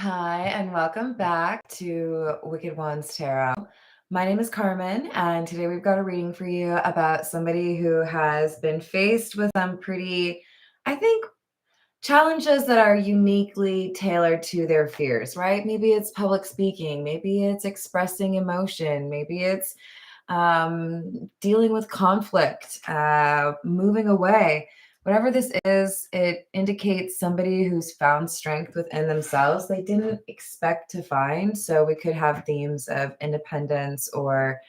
Hi, and welcome back to Wicked Ones Tarot. My name is Carmen, and today we've got a reading for you about somebody who has been faced with some pretty, I think, challenges that are uniquely tailored to their fears, right? Maybe it's public speaking, maybe it's expressing emotion, maybe it's dealing with conflict, moving away. Whatever this is, it indicates somebody who's found strength within themselves they didn't expect to find. So we could have themes of independence or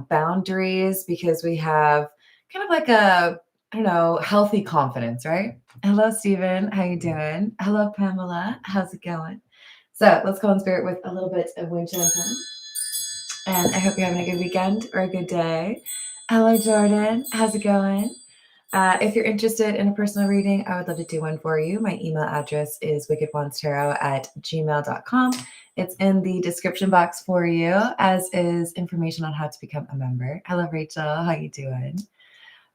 boundaries because we have kind of like a, I don't know, healthy confidence, right? Hello, Stephen. How you doing? Hello, Pamela. How's it going? So let's go in spirit with a little bit of wind chanting. And I hope you're having a good weekend or a good day. Hello, Jordan. How's it going? If you're interested in a personal reading, I would love to do one for you. My email address is wickedonestarot@gmail.com. It's in the description box for you, as is information on how to become a member. Hello, Rachel. How you doing?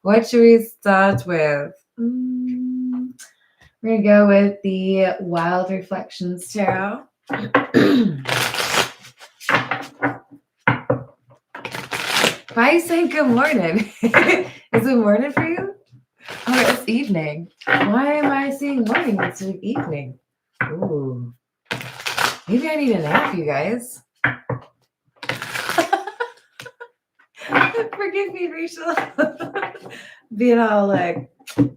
What should we start with? We're going to go with the Wild Reflections Tarot. Why are you saying good morning? Is it morning for you? Oh, it's evening. Why am I saying morning instead of evening? Ooh. Maybe I need a nap, you guys. Forgive me, Rachel. Being all like... All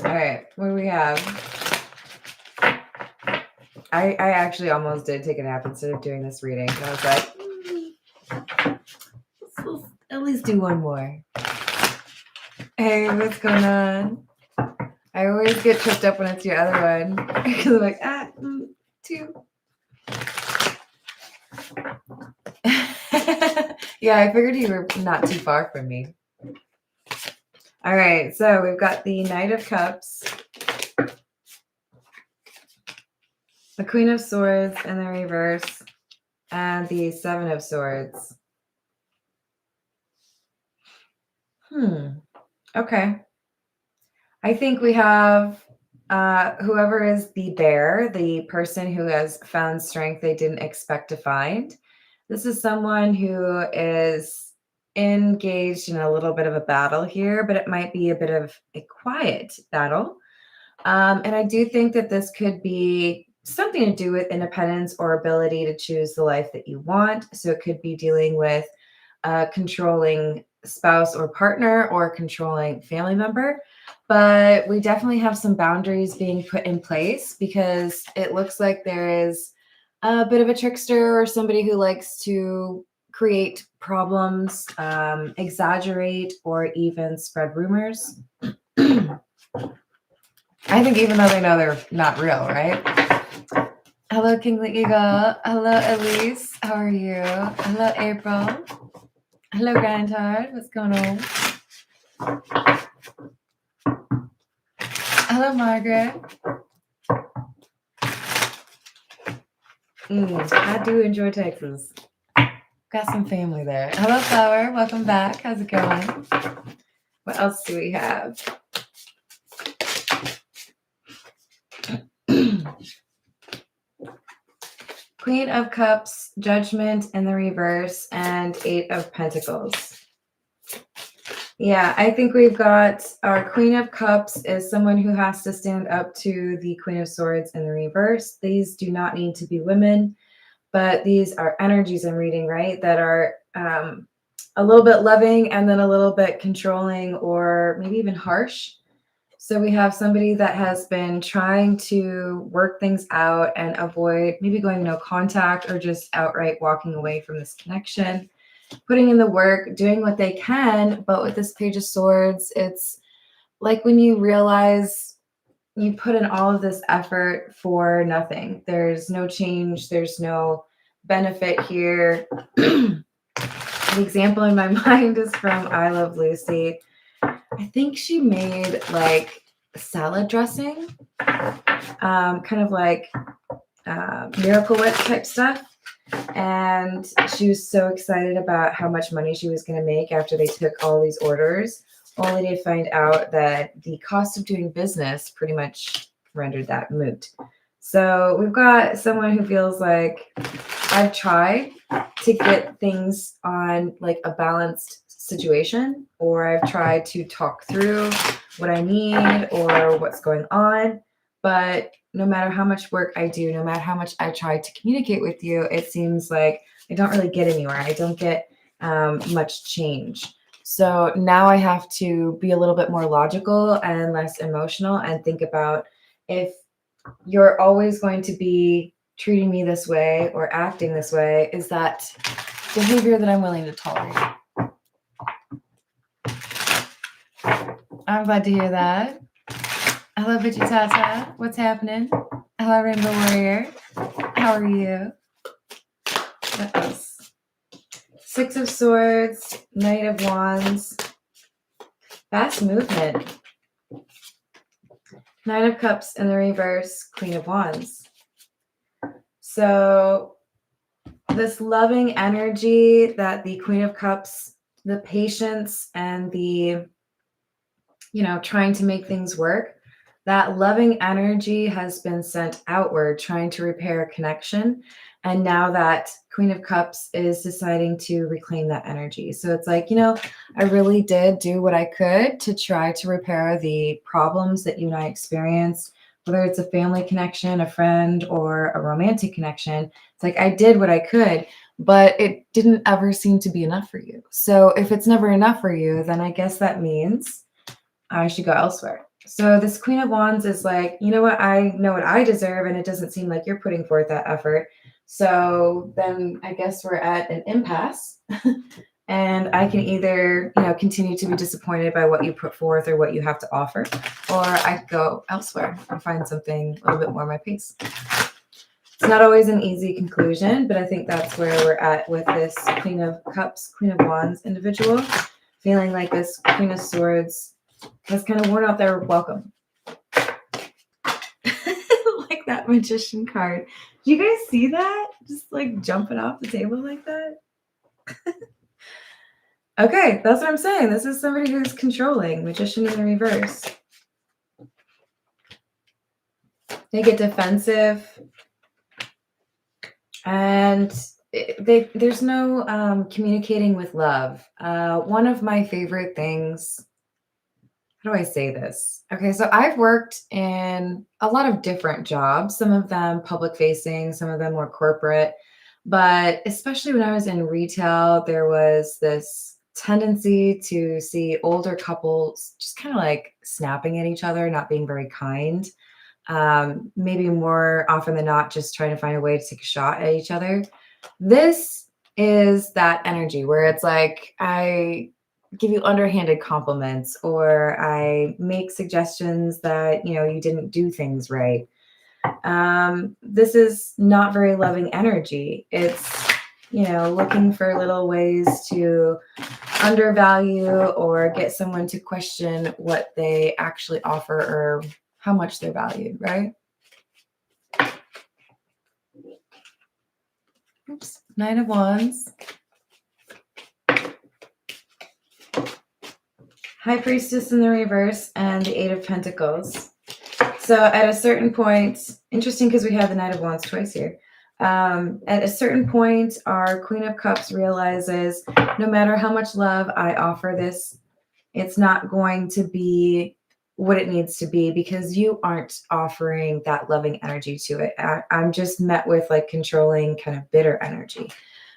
right, what do we have? I actually almost did take a nap instead of doing this reading. I was like, let's at least do one more. Hey, what's going on? I always get tripped up when it's your other one. Because I'm like, two. Yeah, I figured you were not too far from me. All right, so we've got the Knight of Cups, the Queen of Swords in the reverse, and the Seven of Swords. Okay. I think we have whoever is the bear, the person who has found strength they didn't expect to find. This is someone who is engaged in a little bit of a battle here, but it might be a bit of a quiet battle. And I do think that this could be something to do with independence or ability to choose the life that you want. So it could be dealing with controlling spouse or partner or controlling family member. But we definitely have some boundaries being put in place because it looks like there is a bit of a trickster or somebody who likes to create problems, exaggerate, or even spread rumors. I think even though they know they're not real, right? Hello, Kingly Eagle. Hello, Elise. How are you? Hello, April. Hello, Grandard. What's going on? Hello, Margaret. I do enjoy Texas. Got some family there. Hello, Flower. Welcome back. How's it going? What else do we have? Queen of Cups, Judgment in the reverse, and Eight of Pentacles. Yeah, I think we've got our Queen of Cups is someone who has to stand up to the Queen of Swords in the reverse. These do not need to be women, but these are energies I'm reading, right? That are a little bit loving and then a little bit controlling or maybe even harsh. So we have somebody that has been trying to work things out and avoid maybe going no contact or just outright walking away from this connection, putting in the work, doing what they can. But with this Page of Swords, it's like when you realize you put in all of this effort for nothing. There's no change. There's no benefit here. The example in my mind is from I Love Lucy. I think she made like salad dressing, kind of like Miracle Whip type stuff. And she was so excited about how much money she was going to make after they took all these orders, only to find out that the cost of doing business pretty much rendered that moot. So we've got someone who feels like I've tried to get things on like a balanced situation, or I've tried to talk through what I need or what's going on. But no matter how much work I do, no matter how much I try to communicate with you, it seems like I don't really get anywhere. I don't get much change. So now I have to be a little bit more logical and less emotional and think about if you're always going to be treating me this way or acting this way, is that behavior that I'm willing to tolerate? I'm glad to hear that. Hello, Tata. What's happening? Hello, Rainbow Warrior. How are you? What else? Six of Swords, Knight of Wands. Fast movement. Nine of Cups in the reverse, Queen of Wands. So this loving energy that the Queen of Cups, the patience and the, trying to make things work, that loving energy has been sent outward, trying to repair a connection. And now that Queen of Cups is deciding to reclaim that energy. So it's like, I really did do what I could to try to repair the problems that you and I experienced, whether it's a family connection, a friend, or a romantic connection. It's like, I did what I could, but it didn't ever seem to be enough for you. So if it's never enough for you, then I guess that means I should go elsewhere. So this Queen of Wands is like, you know what? I know what I deserve, and it doesn't seem like you're putting forth that effort. So then I guess we're at an impasse. And I can either, continue to be disappointed by what you put forth or what you have to offer, or I could go elsewhere and find something a little bit more my pace. It's not always an easy conclusion, but I think that's where we're at with this Queen of Cups, Queen of Wands individual, feeling like this Queen of Swords has kind of worn out their welcome. Like that Magician card. Do you guys see that? Just like jumping off the table like that? Okay, that's what I'm saying. This is somebody who's controlling. Magician in the reverse. They get defensive. And there's no communicating with love. One of my favorite things, how do I say this? Okay, so I've worked in a lot of different jobs, some of them public facing, some of them more corporate. But especially when I was in retail, there was this tendency to see older couples just kind of like snapping at each other, not being very kind. Maybe more often than not, just trying to find a way to take a shot at each other. This is that energy where it's like, I give you underhanded compliments, or I make suggestions that, you didn't do things right. This is not very loving energy. It's, looking for little ways to undervalue or get someone to question what they actually offer or how much they're valued, right? Oops. Nine of Wands. High Priestess in the reverse and the Eight of Pentacles. So at a certain point, interesting because we have the Knight of Wands twice here. At a certain point, our Queen of Cups realizes no matter how much love I offer this, it's not going to be what it needs to be because you aren't offering that loving energy to it. I'm just met with like controlling kind of bitter energy.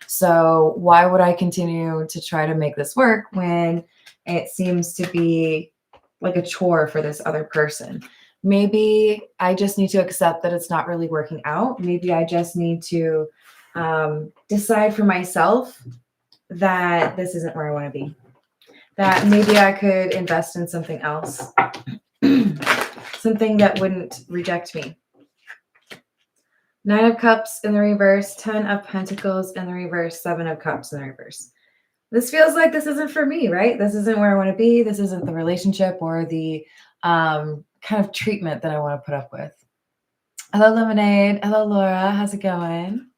So why would I continue to try to make this work when it seems to be like a chore for this other person? Maybe I just need to accept that it's not really working out. Maybe I just need to decide for myself that this isn't where I want to be. That maybe I could invest in something else, something that wouldn't reject me. Nine of Cups in the reverse, 10 of Pentacles in the reverse, 7 of Cups in the reverse. This feels like this isn't for me, right? This isn't where I want to be. This isn't the relationship or the kind of treatment that I want to put up with. Hello, Lemonade. Hello, Laura. How's it going?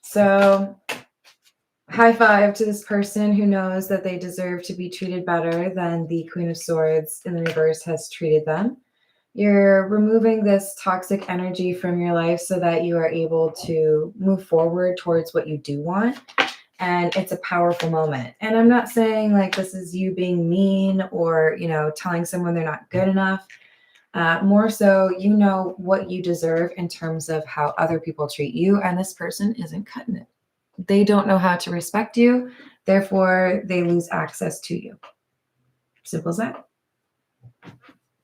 So high five to this person who knows that they deserve to be treated better than the Queen of Swords in the reverse has treated them. You're removing this toxic energy from your life so that you are able to move forward towards what you do want. And it's a powerful moment. And I'm not saying like this is you being mean or, telling someone they're not good enough. More so, you know what you deserve in terms of how other people treat you. And this person isn't cutting it. They don't know how to respect you. Therefore, they lose access to you. Simple as that.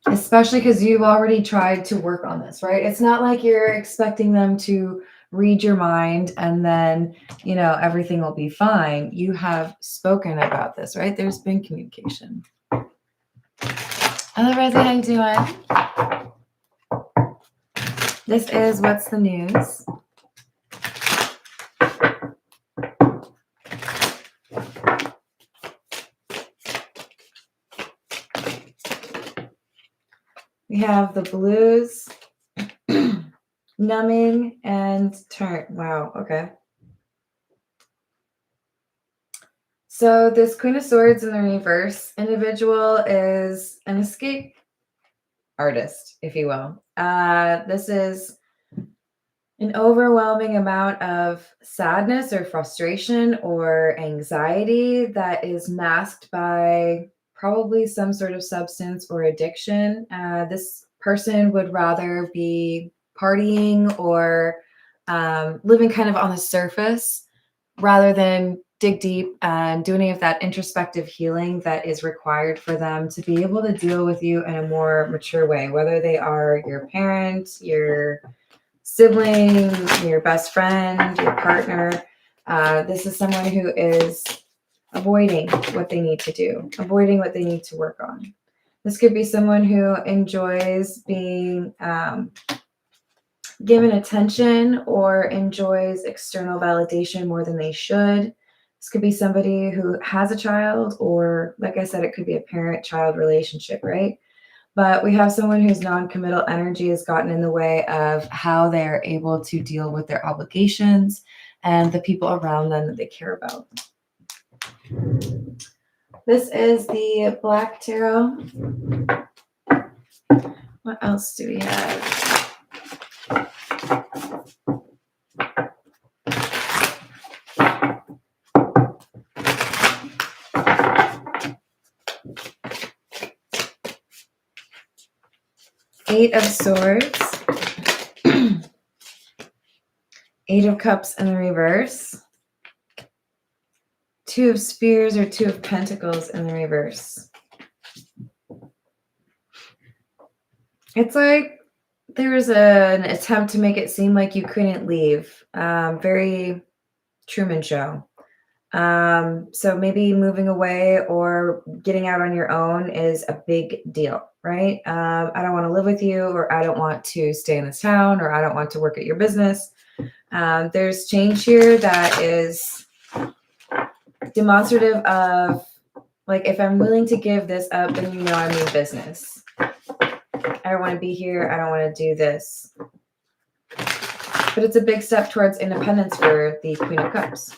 Especially because you've already tried to work on this, right? It's not like you're expecting them to read your mind and then, everything will be fine. You have spoken about this, right? There's been communication. Hello, Rosie. How you doing? This is What's the News. We have the blues, numbing, and turn. Wow, okay. So this Queen of Swords in the reverse individual is an escape artist, if you will. This is an overwhelming amount of sadness or frustration or anxiety that is masked by probably some sort of substance or addiction. This person would rather be partying or living kind of on the surface rather than dig deep and do any of that introspective healing that is required for them to be able to deal with you in a more mature way, whether they are your parent, your sibling, your best friend, your partner. This is someone who is avoiding what they need to do, avoiding what they need to work on. This could be someone who enjoys being given attention or enjoys external validation more than they should. This could be somebody who has a child, or like I said, it could be a parent-child relationship, right? But we have someone whose non-committal energy has gotten in the way of how they're able to deal with their obligations and the people around them that they care about. This is the Black Tarot. What else do we have? Eight of Swords. Eight of Cups in the reverse. Two of Spears or Two of Pentacles in the reverse. It's like there was an attempt to make it seem like you couldn't leave. Very Truman Show. So maybe moving away or getting out on your own is a big deal, right? I don't want to live with you, or I don't want to stay in this town, or I don't want to work at your business. There's change here that is demonstrative of, like, if I'm willing to give this up, then I mean business. I don't want to be here. I don't want to do this. But it's a big step towards independence for the Queen of Cups.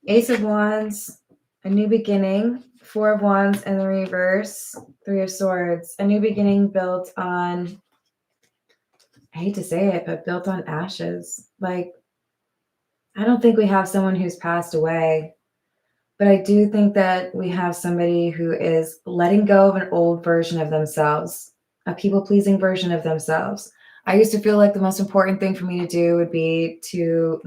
Ace of Wands, a new beginning. Four of Wands in the reverse. Three of Swords, a new beginning built on, I hate to say it, but built on ashes. Like, I don't think we have someone who's passed away, but I do think that we have somebody who is letting go of an old version of themselves, a people-pleasing version of themselves. I used to feel like the most important thing for me to do would be to,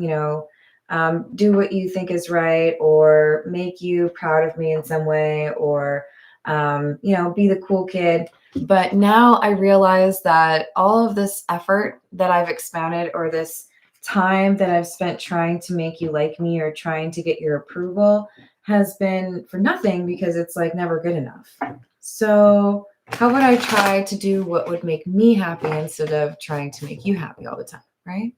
do what you think is right, or make you proud of me in some way, or, be the cool kid. But now I realize that all of this effort that I've expended, or this time that I've spent trying to make you like me or trying to get your approval, has been for nothing, because it's like never good enough. So how would I try to do what would make me happy instead of trying to make you happy all the time, right?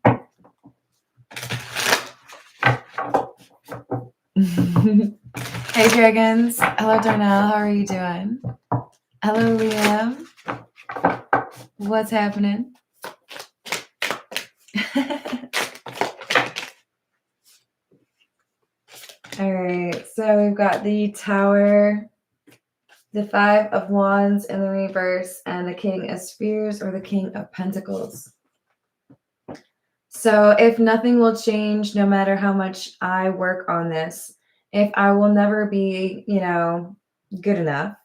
Hey, dragons. Hello, Darnell. How are you doing? Hello, Liam. What's happening? All right, so we've got the Tower, the Five of Wands in the reverse, and the King of Spears or the King of Pentacles. So if nothing will change, no matter how much I work on this, if I will never be, good enough,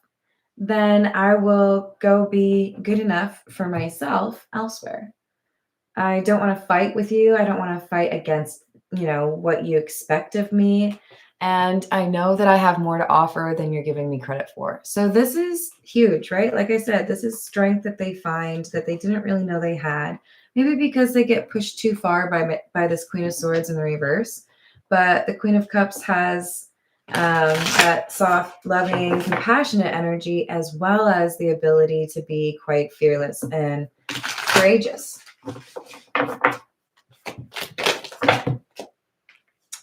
then I will go be good enough for myself elsewhere. I don't want to fight with you. I don't want to fight against, what you expect of me. And I know that I have more to offer than you're giving me credit for. So this is huge, right? Like I said, this is strength that they find that they didn't really know they had. Maybe because they get pushed too far by this Queen of Swords in the reverse. But the Queen of Cups has that soft, loving, compassionate energy, as well as the ability to be quite fearless and courageous.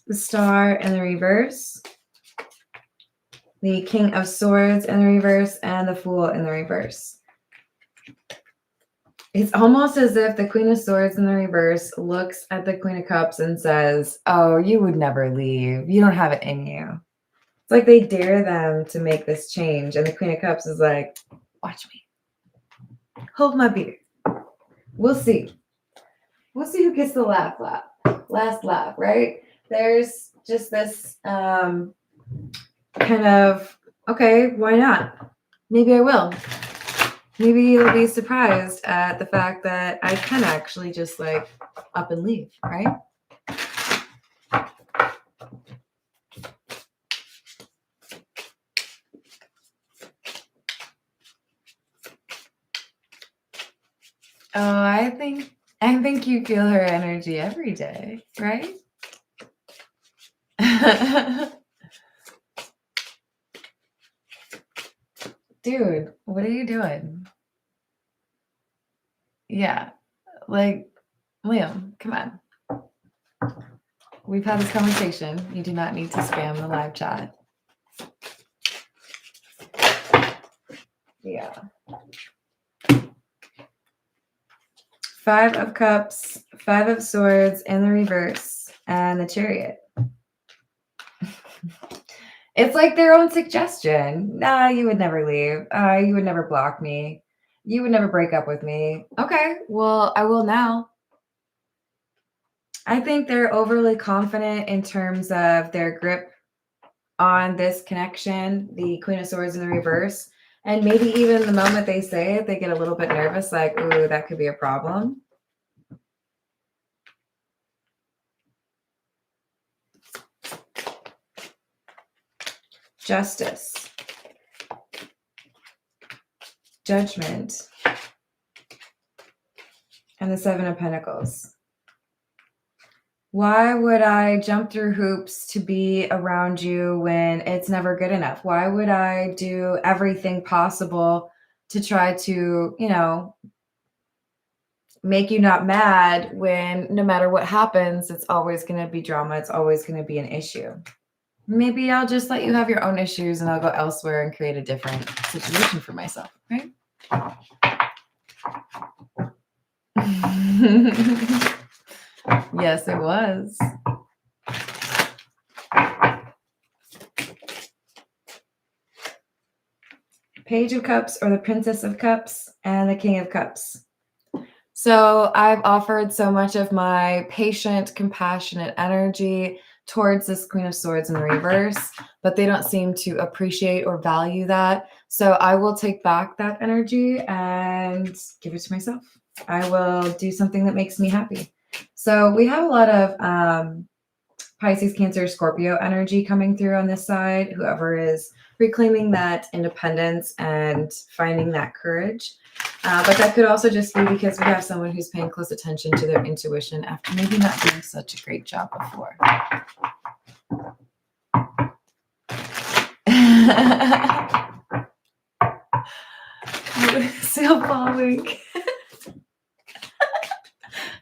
The Star in the reverse, the King of Swords in the reverse, and the Fool in the reverse. It's almost as if the Queen of Swords in the reverse looks at the Queen of Cups and says, oh, you would never leave. You don't have it in you. It's like they dare them to make this change. And the Queen of Cups is like, watch me. Hold my beer. We'll see. We'll see who gets the last laugh, right? There's just this kind of, okay, why not? Maybe I will. Maybe you'll be surprised at the fact that I can actually just like up and leave, right? Oh, I think you feel her energy every day, right? Dude, what are you doing? Yeah, like, Liam, come on. We've had this conversation. You do not need to spam the live chat. Yeah. Five of Cups, Five of Swords in the reverse, and the Chariot. It's like their own suggestion. Nah, you would never leave. You would never block me. You would never break up with me. Okay, well, I will now. I think they're overly confident in terms of their grip on this connection, the Queen of Swords in the reverse. And maybe even the moment they say it, they get a little bit nervous, like, ooh, that could be a problem. Justice. Judgment. And the Seven of Pentacles. Why would I jump through hoops to be around you when it's never good enough? Why would I do everything possible to try to, make you not mad when no matter what happens, it's always going to be drama. It's always going to be an issue. Maybe I'll just let you have your own issues and I'll go elsewhere and create a different situation for myself, right? Yes, it was. Page of Cups or the Princess of Cups and the King of Cups. So I've offered so much of my patient, compassionate energy towards this Queen of Swords in the reverse, but they don't seem to appreciate or value that. So I will take back that energy and give it to myself. I will do something that makes me happy. So we have a lot of Pisces, Cancer, Scorpio energy coming through on this side. Whoever is reclaiming that independence and finding that courage. But that could also just be because we have someone who's paying close attention to their intuition after maybe not doing such a great job before. Still falling.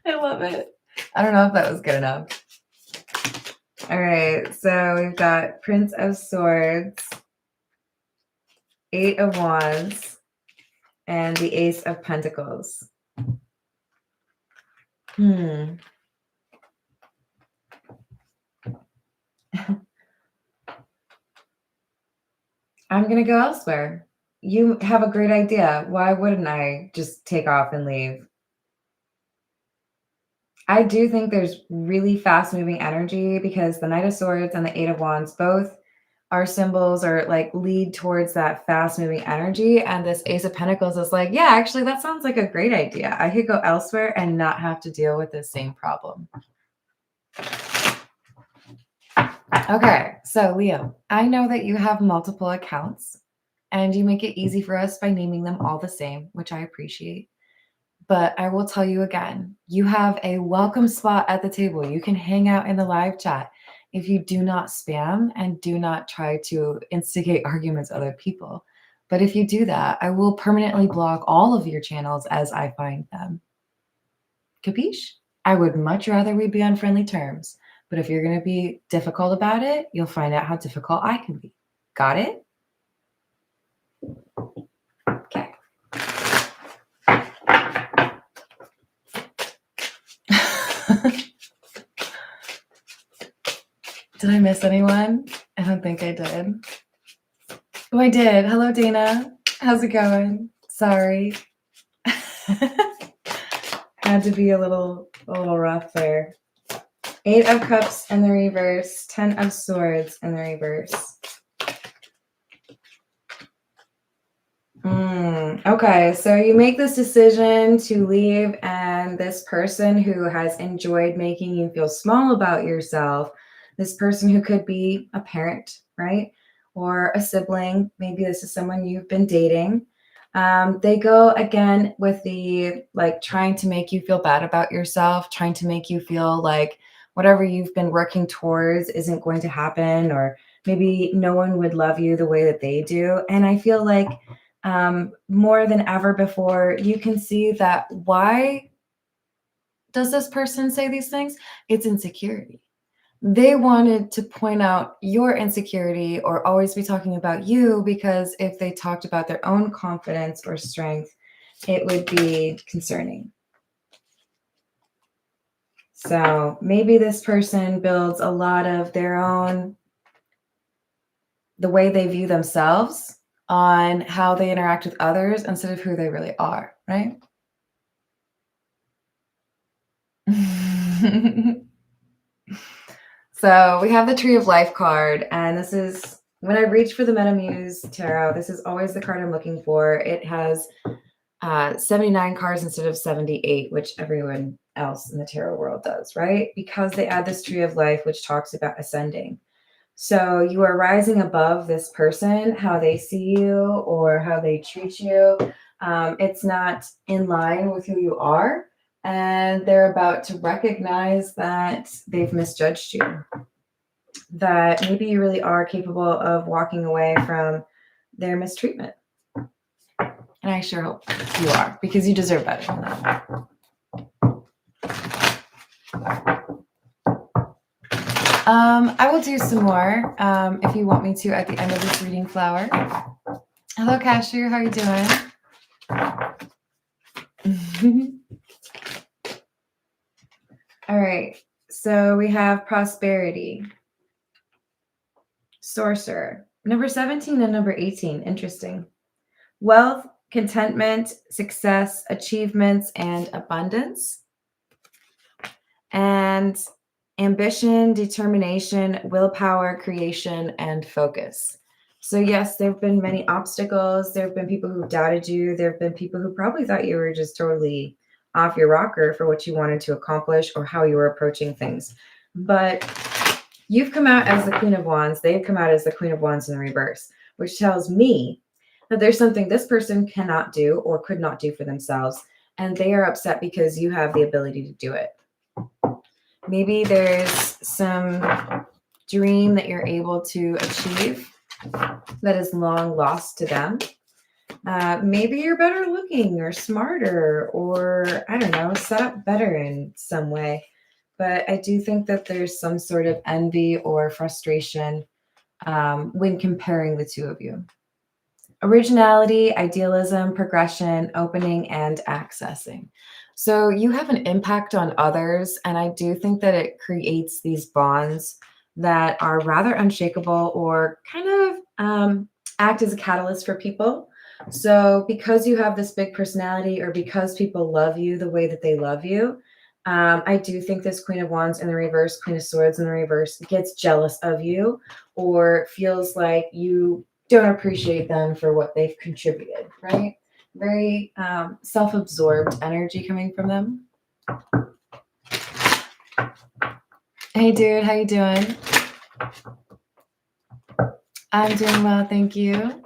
I love it. I don't know if that was good enough. All right, so we've got Prince of Swords, Eight of Wands, and the Ace of Pentacles. I'm going to go elsewhere. You have a great idea. Why wouldn't I just take off and leave? I do think there's really fast moving energy because the Knight of Swords and the Eight of Wands both are symbols or like lead towards that fast moving energy. And this Ace of Pentacles is like, yeah, actually, that sounds like a great idea. I could go elsewhere and not have to deal with the same problem. Okay, so Leo, I know that you have multiple accounts and you make it easy for us by naming them all the same, which I appreciate. But I will tell you again, you have a welcome spot at the table. You can hang out in the live chat if you do not spam and do not try to instigate arguments with other people. But if you do that, I will permanently block all of your channels as I find them. Capiche? I would much rather we be on friendly terms. But if you're going to be difficult about it, you'll find out how difficult I can be. Got it? Okay. Did I miss anyone? I don't think I did. Oh, I did. Hello, Dana. How's it going? Sorry. Had to be a little rough there. 8 of Cups in the reverse, 10 of Swords in the reverse. Okay, so you make this decision to leave, and this person who has enjoyed making you feel small about yourself, this person who could be a parent, right? Or a sibling, maybe this is someone you've been dating. They go again with the like trying to make you feel bad about yourself, trying to make you feel like whatever you've been working towards isn't going to happen, or maybe no one would love you the way that they do. And I feel like more than ever before, you can see that why does this person say these things? It's insecurity. They wanted to point out your insecurity or always be talking about you, because if they talked about their own confidence or strength, it would be concerning. So maybe this person builds a lot of their own, the way they view themselves on how they interact with others instead of who they really are, right? So we have the Tree of Life card, and this is, when I reach for the Metamuse Tarot, this is always the card I'm looking for. It has 79 cards instead of 78, which everyone else in the tarot world does, right? Because they add this Tree of Life, which talks about ascending. So you are rising above this person, how they see you or how they treat you. It's not in line with who you are, and they're about to recognize that they've misjudged you, that maybe you really are capable of walking away from their mistreatment. And I sure hope you are, because you deserve better than that. I will do some more if you want me to at the end of this reading, Flower. Hello, Cashier. How are you doing? All right. So we have Prosperity, Sorcerer, number 17 and number 18. Interesting. Wealth, contentment, success, achievements, and abundance. And ambition, determination, willpower, creation, and focus. So yes, there have been many obstacles. There have been people who doubted you. There have been people who probably thought you were just totally off your rocker for what you wanted to accomplish or how you were approaching things. But you've come out as the Queen of Wands. They've come out as the Queen of Wands in the reverse, which tells me that there's something this person cannot do or could not do for themselves. And they are upset because you have the ability to do it. Maybe there's some dream that you're able to achieve that is long lost to them. Maybe you're better looking or smarter or, I don't know, set up better in some way. But I do think that there's some sort of envy or frustration when comparing the two of you. Originality, idealism, progression, opening, and accessing. So you have an impact on others, and I do think that it creates these bonds that are rather unshakable or kind of act as a catalyst for people. So because you have this big personality, or because people love you the way that they love you, I do think this Queen of Wands in the reverse, Queen of Swords in the reverse gets jealous of you, or feels like you don't appreciate them for what they've contributed, right? Very self-absorbed energy coming from them. Hey dude, how you doing? I'm doing well, thank you.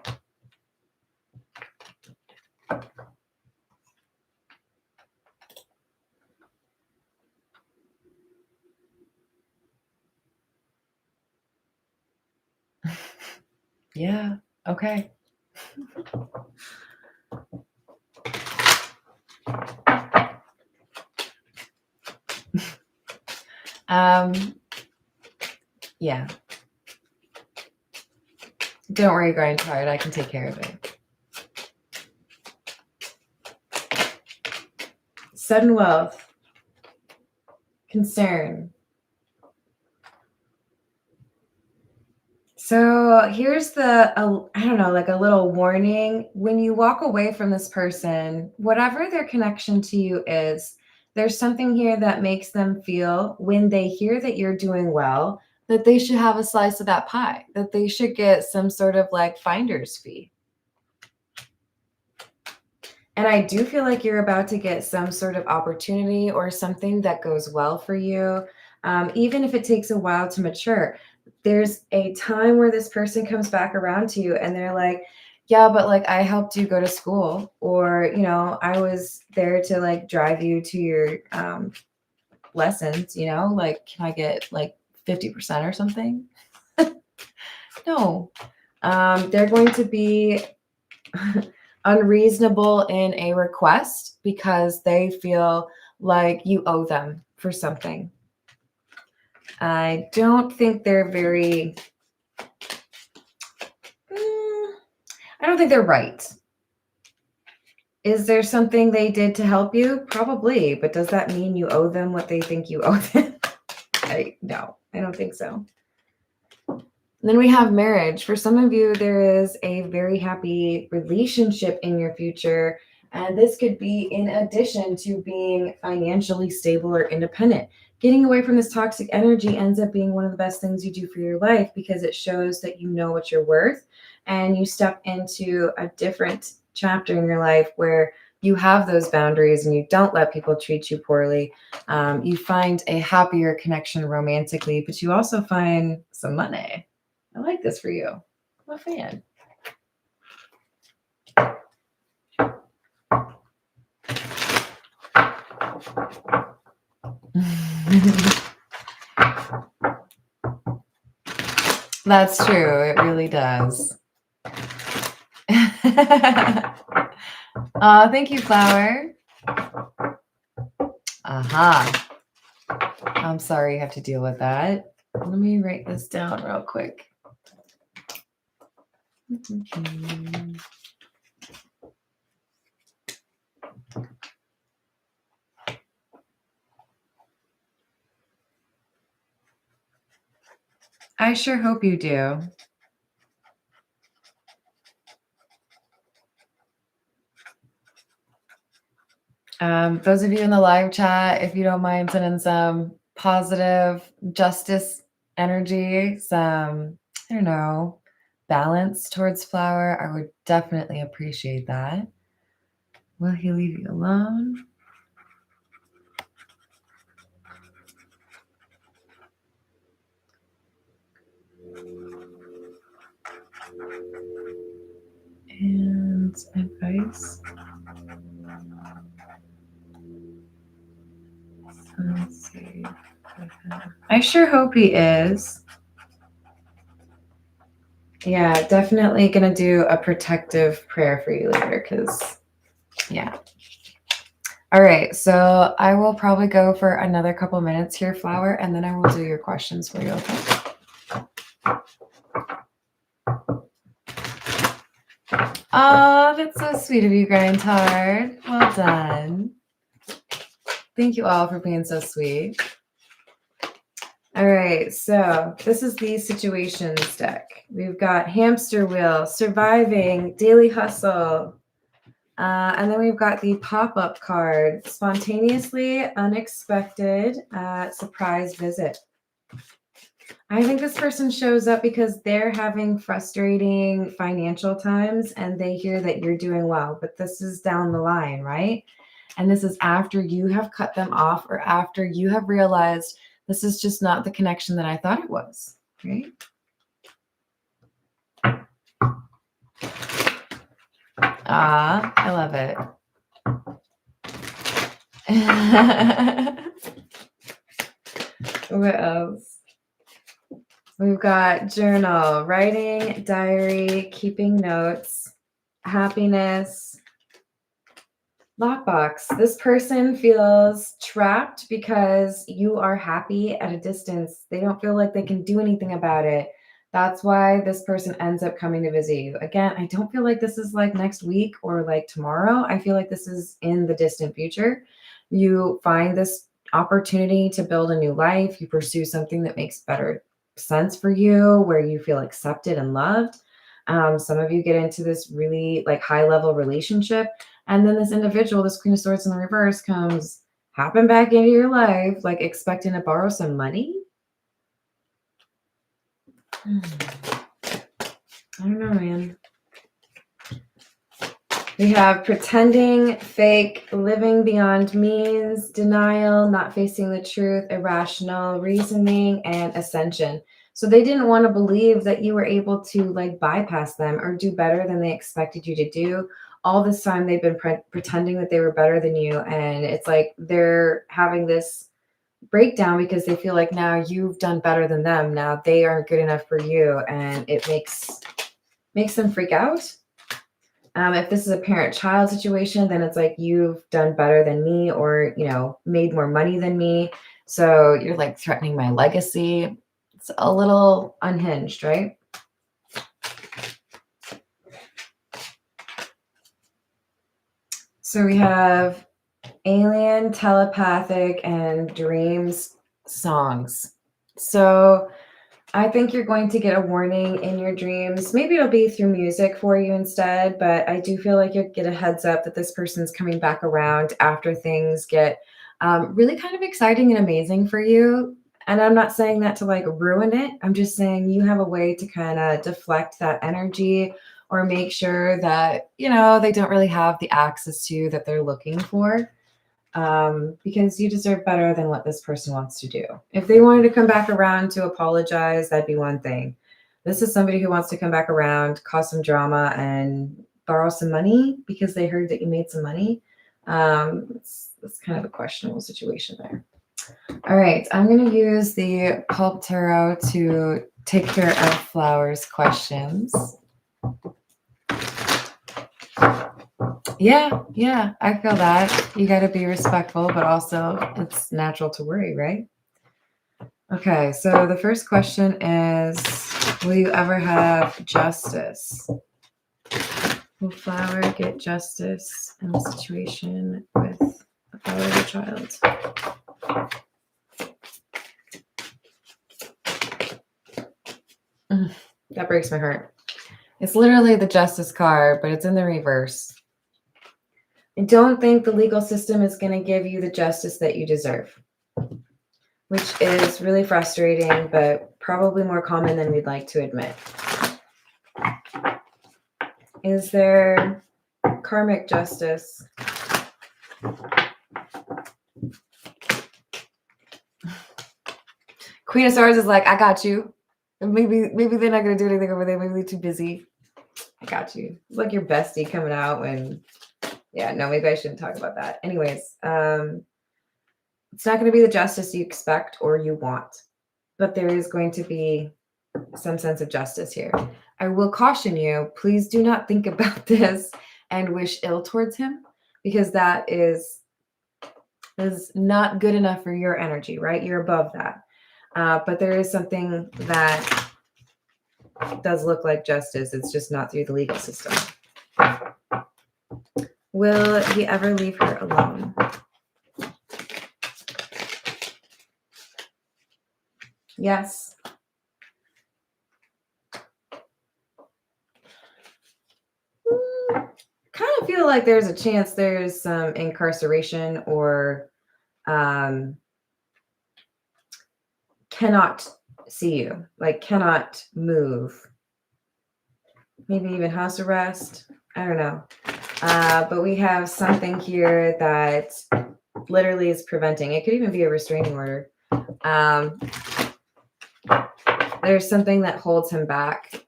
Yeah, okay. Yeah. Don't worry, grind hard. I can take care of it. Sudden wealth. Concern. So here's the, I don't know, like a little warning. When you walk away from this person, whatever their connection to you is, there's something here that makes them feel, when they hear that you're doing well, that they should have a slice of that pie, that they should get some sort of like finder's fee. And I do feel like you're about to get some sort of opportunity or something that goes well for you, even if it takes a while to mature. There's a time where this person comes back around to you and they're like, yeah, but like I helped you go to school, or, you know, I was there to like drive you to your lessons, you know, like, can I get like 50% or something? No. They're going to be unreasonable in a request because they feel like you owe them for something. I don't think they're very, I don't think they're right. Is there something they did to help you? Probably, but does that mean you owe them what they think you owe them? No, I don't think so. Then we have marriage. For some of you, there is a very happy relationship in your future. And this could be in addition to being financially stable or independent. Getting away from this toxic energy ends up being one of the best things you do for your life, because it shows that you know what you're worth and you step into a different chapter in your life where you have those boundaries and you don't let people treat you poorly. You find a happier connection romantically, but you also find some money. I like this for you. I'm a fan. That's true. It really does. Thank you, Flower. Aha. I'm sorry you have to deal with that. Let me write this down real quick. I sure hope you do. Those of you in the live chat, if you don't mind sending some positive justice energy, some, I don't know, balance towards Flower, I would definitely appreciate that. Will he leave you alone? And advice. Let's see. I sure hope he is. Yeah, definitely gonna do a protective prayer for you later, because yeah. All right, so I will probably go for another couple minutes here, Flower, and then I will do your questions for you, okay? Oh, that's so sweet of you, Grind Hard. Well done. Thank you all for being so sweet. All right, so this is the situations deck. We've got hamster wheel, surviving, daily hustle. And then we've got the pop-up card, spontaneously unexpected surprise visit. I think this person shows up because they're having frustrating financial times and they hear that you're doing well, but this is down the line, right? And this is after you have cut them off or after you have realized this is just not the connection that I thought it was, right? I love it. What else? We've got journal, writing, diary, keeping notes, happiness, lockbox. This person feels trapped because you are happy at a distance. They don't feel like they can do anything about it. That's why this person ends up coming to visit you. Again, I don't feel like this is like next week or like tomorrow. I feel like this is in the distant future. You find this opportunity to build a new life. You pursue something that makes better sense for you, where you feel accepted and loved. Some of you get into this really like high level relationship. And then this individual, this Queen of Swords in the reverse, comes happen back into your life, like expecting to borrow some money. I don't know, man. We have pretending, fake, living beyond means, denial, not facing the truth, irrational reasoning, and ascension. So they didn't want to believe that you were able to like bypass them or do better than they expected you to do. All this time they've been pretending that they were better than you. And it's like they're having this breakdown because they feel like now you've done better than them. Now they aren't good enough for you. And it makes them freak out. If this is a parent-child situation, then it's like you've done better than me or, you know, made more money than me. So you're like threatening my legacy. It's a little unhinged, right? So we have alien, telepathic, and dreams songs. So I think you're going to get a warning in your dreams. Maybe it'll be through music for you instead, but I do feel like you'll get a heads up that this person's coming back around after things get really kind of exciting and amazing for you. And I'm not saying that to like ruin it. I'm just saying you have a way to kind of deflect that energy or make sure that, you know, they don't really have the access to you that they're looking for. Because you deserve better than what this person wants to do. If they wanted to come back around to apologize, that'd be one thing. This is somebody who wants to come back around, cause some drama, and borrow some money because they heard that you made some money. It's kind of a questionable situation there. All right, I'm going to use the Pulp Tarot to take care of Flowers' questions. Yeah, I feel that. You got to be respectful, but also it's natural to worry, right? Okay, so the first question is, will you ever have justice? Will Flower get justice in the situation with a Flower of a child? That breaks my heart. It's literally the Justice card, but it's in the reverse. I don't think the legal system is going to give you the justice that you deserve, which is really frustrating, but probably more common than we'd like to admit. Is there karmic justice? Queen of Swords is like, I got you. Maybe they're not going to do anything over there. Maybe they're too busy. I got you. It's like your bestie coming out when... Yeah, no, maybe I shouldn't talk about that. Anyways, it's not going to be the justice you expect or you want, but there is going to be some sense of justice here. I will caution you, please do not think about this and wish ill towards him, because that is not good enough for your energy, right? You're above that. But there is something that does look like justice. It's just not through the legal system. Will he ever leave her alone? Yes. Kind of feel like there's a chance there's some incarceration or cannot see you, like cannot move. Maybe even house arrest. I don't know. But we have something here that literally is preventing. It could even be a restraining order. There's something that holds him back,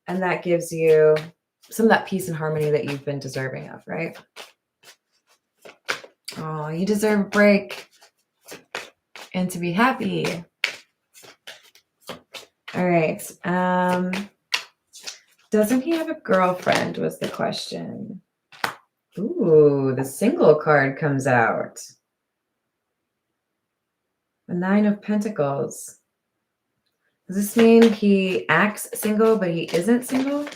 and that gives you some of that peace and harmony that you've been deserving of, right? Oh, you deserve a break and to be happy. All right. Doesn't he have a girlfriend was the question. Ooh, the single card comes out. The 9 of Pentacles. Does this mean he acts single, but he isn't single?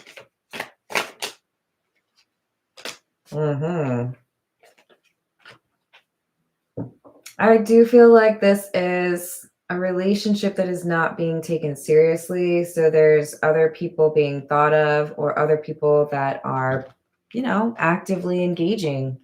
I do feel like this is a relationship that is not being taken seriously. So there's other people being thought of or other people that are, actively engaging.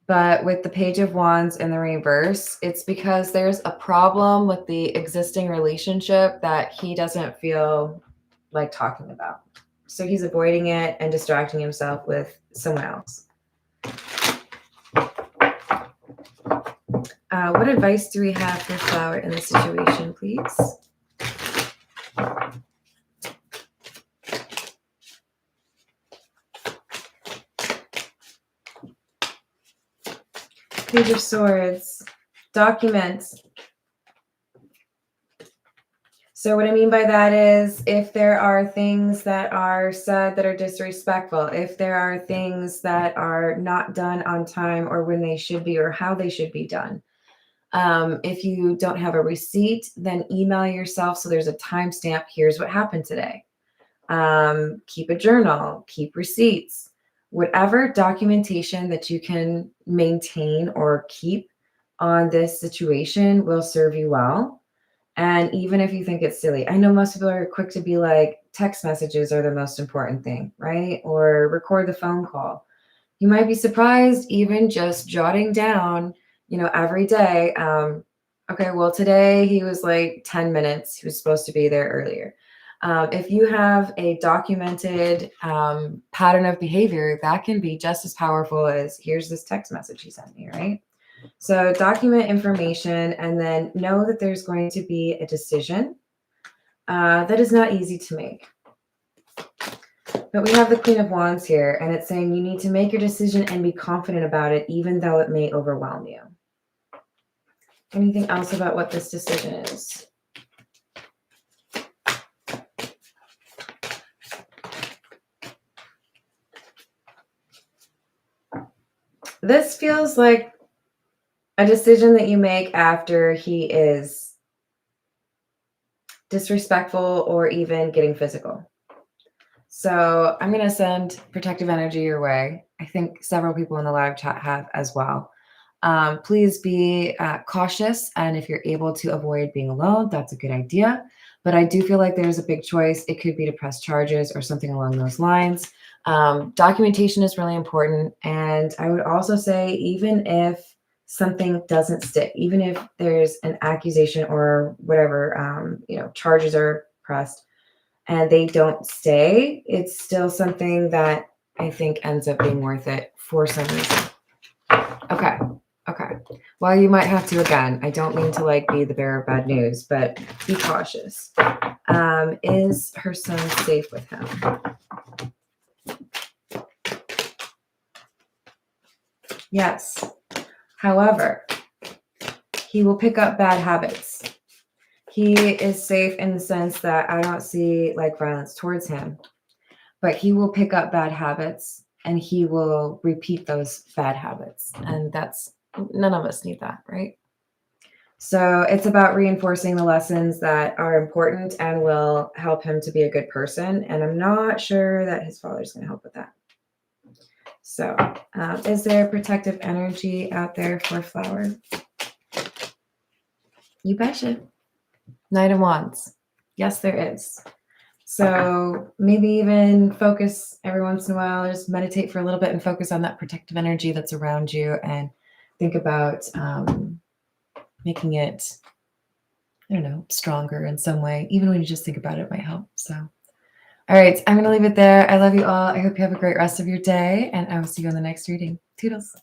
But with the Page of Wands in the reverse, it's because there's a problem with the existing relationship that he doesn't feel like talking about. So he's avoiding it and distracting himself with someone else. What advice do we have for Flower in this situation, please? Page of Swords. Documents. So what I mean by that is if there are things that are said that are disrespectful, if there are things that are not done on time or when they should be or how they should be done. If you don't have a receipt, then email yourself so there's a timestamp. Here's what happened today. Keep a journal, keep receipts, whatever documentation that you can maintain or keep on this situation will serve you well. And even if you think it's silly, I know most people are quick to be like, text messages are the most important thing, right? Or record the phone call. You might be surprised, even just jotting down, every day. Okay, well, today he was like 10 minutes. He was supposed to be there earlier. If you have a documented pattern of behavior, that can be just as powerful as here's this text message he sent me, right? So document information and then know that there's going to be a decision that is not easy to make. But we have the Queen of Wands here, and it's saying you need to make your decision and be confident about it, even though it may overwhelm you. Anything else about what this decision is? This feels like a decision that you make after he is disrespectful or even getting physical. So I'm going to send protective energy your way. I think several people in the live chat have as well. Please be cautious. And if you're able to avoid being alone, that's a good idea. But I do feel like there's a big choice. It could be to press charges or something along those lines. Documentation is really important. And I would also say, even if something doesn't stick, even if there's an accusation or whatever, charges are pressed and they don't stay, it's still something that I think ends up being worth it for some reason. Okay. Well, you might have to again. I don't mean to be the bearer of bad news, but be cautious. Is her son safe with him? Yes. However, he will pick up bad habits. He is safe in the sense that I don't see violence towards him, but he will pick up bad habits and he will repeat those bad habits. And none of us need that, right? So it's about reinforcing the lessons that are important and will help him to be a good person. And I'm not sure that his father's going to help with that. So is there protective energy out there for Flower? You betcha. Knight of Wands. Yes, there is. So maybe even focus every once in a while, just meditate for a little bit and focus on that protective energy that's around you and think about making it, I don't know, stronger in some way. Even when you just think about it might help. So, all right, I'm going to leave it there. I love you all. I hope you have a great rest of your day, and I will see you on the next reading. Toodles.